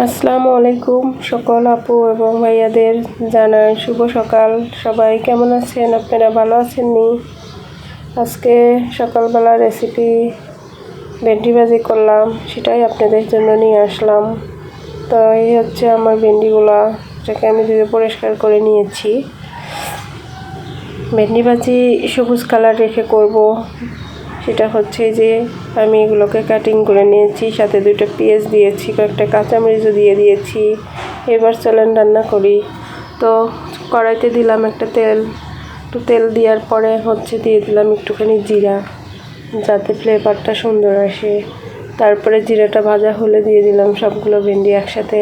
আসসালামু আলাইকুম সকল আপু এবং ভাইয়াদের জানাই শুভ সকাল। সবাই কেমন আছেন? আপনারা ভালো আছেননি? আজকে সকালবেলা রেসিপি ভেন্ডি ভাজি করলাম, সেটাই আপনাদের জন্য নিয়ে আসলাম। তো এই হচ্ছে আমার ভেন্ডিগুলা, যেটাকে আমি ধুয়ে পরিষ্কার করে নিয়েছি। ভেন্ডি ভাজি সবুজ কালার রেখে করব, সেটা হচ্ছে যে আমি এগুলোকে কাটিং করে নিয়েছি, সাথে 2টা পেঁয়াজ দিয়েছি, কয়েকটা কাঁচামরিচও দিয়ে দিয়েছি। এবার চলেন রান্না করি। তো কড়াইতে দিলাম একটা তেল, তো তেল দেওয়ার পরে দিয়ে দিলাম একটুখানি জিরা, যাতে ফ্লেভারটা সুন্দর আসে। তারপরে জিরাটা ভাজা হলে দিয়ে দিলাম সবগুলো ভেন্ডি একসাথে।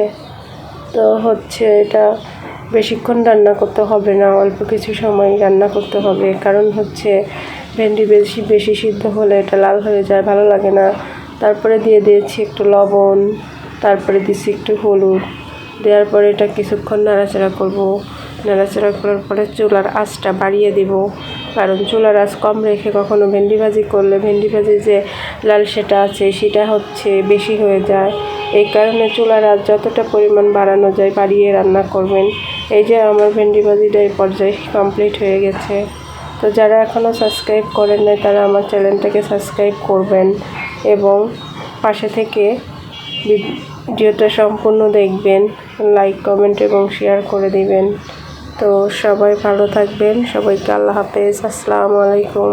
তো এটা বেশিক্ষণ রান্না করতে হবে না, অল্প কিছু সময় রান্না করতে হবে, কারণ ভেন্ডি বেশি সিদ্ধ হলে এটা লাল হয়ে যায়, ভালো লাগে না। তারপরে দিয়ে দিয়েছি একটু লবণ, তারপরে দিচ্ছি একটু হলুদ। দেওয়ার পরে এটা কিছুক্ষণ নাড়াচাড়া করব। নাড়াচাড়া করার পরে চুলার আঁচটা বাড়িয়ে দেব, কারণ চুলার আঁচ কম রেখে কখনো ভেন্ডি ভাজি করলে ভেন্ডি ভাজি যে লাল সেটা আছে সেটা বেশি হয়ে যায়। এই কারণে চুলার আঁচ যতটা পরিমাণ বাড়ানো যায় বাড়িয়ে রান্না করবেন। এই যে আমার ভেন্ডি ভাজিটা এই পর্যায়ে কমপ্লিট হয়ে গেছে। তো যারা এখনও সাবস্ক্রাইব করেন নাই তারা আমার চ্যানেলটাকে সাবস্ক্রাইব করবেন এবং পাশে থেকে ভিডিওটা সম্পূর্ণ দেখবেন, লাইক কমেন্ট এবং শেয়ার করে দিবেন। তো সবাই ভালো থাকবেন, সবাইকে আল্লাহ হাফেজ, আসসালামু আলাইকুম।